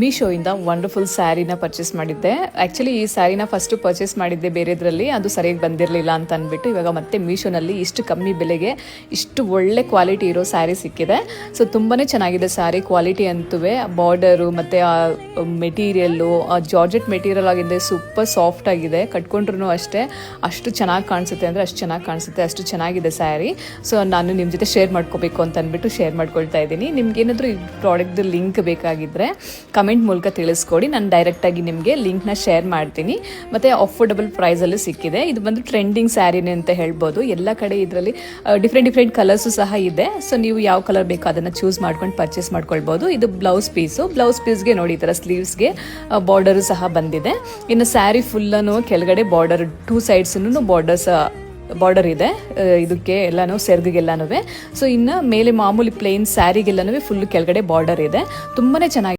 ಮೀಶೋಯಿಂದ wonderful ಸ್ಯಾರಿನ purchase ಮಾಡಿದ್ದೆ. Actually ಈ ಸ್ಯಾರಿನ first purchase ಮಾಡಿದ್ದೆ ಬೇರೆದ್ರಲ್ಲಿ, ಅದು ಸರಿಯಾಗಿ ಬಂದಿರಲಿಲ್ಲ ಅಂತ ಅಂದ್ಬಿಟ್ಟು ಇವಾಗ ಮತ್ತೆ ಮೀಶೋನಲ್ಲಿ ಇಷ್ಟು ಕಮ್ಮಿ ಬೆಲೆಗೆ ಇಷ್ಟು ಒಳ್ಳೆ ಕ್ವಾಲಿಟಿ ಇರೋ ಸ್ಯಾರಿ ಸಿಕ್ಕಿದೆ. ಸೊ ತುಂಬಾ ಚೆನ್ನಾಗಿದೆ ಸ್ಯಾರಿ ಕ್ವಾಲಿಟಿ ಅಂತೂ. ಬಾರ್ಡರು ಮತ್ತು ಆ ಮೆಟೀರಿಯಲ್ಲು ಜಾರ್ಜೆಟ್ ಮೆಟೀರಿಯಲ್ ಆಗಿದೆ, ಸೂಪರ್ ಸಾಫ್ಟ್ ಆಗಿದೆ. ಕಟ್ಕೊಂಡ್ರೂ ಅಷ್ಟೇ ಅಷ್ಟು ಚೆನ್ನಾಗಿ ಕಾಣಿಸುತ್ತೆ ಅಂದರೆ ಅಷ್ಟು ಚೆನ್ನಾಗಿ ಕಾಣಿಸುತ್ತೆ, ಅಷ್ಟು ಚೆನ್ನಾಗಿದೆ ಸ್ಯಾರಿ. ಸೊ ನಾನು ನಿಮ್ಮ ಜೊತೆ ಶೇರ್ ಮಾಡ್ಕೋಬೇಕು ಅಂತ ಅಂದ್ಬಿಟ್ಟು ಶೇರ್ ಮಾಡ್ಕೊಳ್ತಾ ಇದ್ದೀನಿ. ನಿಮ್ಗೇನಾದರೂ ಈ ಪ್ರಾಡಕ್ಟ್ದು ಲಿಂಕ್ ಬೇಕಾಗಿದ್ದರೆ ಕಮೆಂಟ್ ಮೂಲಕ ತಿಳಿಸ್ಕೊಡಿ, ನಾನು ಡೈರೆಕ್ಟಾಗಿ ನಿಮಗೆ ಲಿಂಕ್ನ ಶೇರ್ ಮಾಡ್ತೀನಿ. ಮತ್ತು ಅಫೋರ್ಡಬಲ್ ಪ್ರೈಸಲ್ಲಿ ಸಿಕ್ಕಿದೆ. ಇದು ಬಂದು ಟ್ರೆಂಡಿಂಗ್ ಸ್ಯಾರಿನೇ ಅಂತ ಹೇಳ್ಬೋದು. ಎಲ್ಲ ಕಡೆ ಇದರಲ್ಲಿ ಡಿಫ್ರೆಂಟ್ ಕಲರ್ಸು ಸಹ ಇದೆ. ಸೊ ನೀವು ಯಾವ ಕಲರ್ ಬೇಕೋ ಅದನ್ನು ಚೂಸ್ ಮಾಡ್ಕೊಂಡು ಪರ್ಚೇಸ್ ಮಾಡ್ಕೊಳ್ಬೋದು. ಇದು ಬ್ಲೌಸ್ ಪೀಸ್ಗೆ ನೋಡಿ ಈ ಥರ ಸ್ಲೀವ್ಸ್ಗೆ ಬಾರ್ಡರು ಸಹ ಬಂದಿದೆ. ಇನ್ನು ಸ್ಯಾರಿ ಫುಲ್ಲೂ ಕೆಳಗಡೆ ಬಾರ್ಡರ್, ಟೂ ಸೈಡ್ಸ್ನು ಬಾರ್ಡರ್ ಇದೆ ಇದಕ್ಕೆ ಎಲ್ಲನೂ, ಸೆರ್ಗಿಗೆಲ್ಲನೂ. ಸೊ ಇನ್ನು ಮೇಲೆ ಮಾಮೂಲಿ ಪ್ಲೇನ್ ಸ್ಯಾರಿಗೆಲ್ಲನೂ ಫುಲ್ ಕೆಳಗಡೆ ಬಾರ್ಡರ್ ಇದೆ. ತುಂಬಾ ಚೆನ್ನಾಗಿ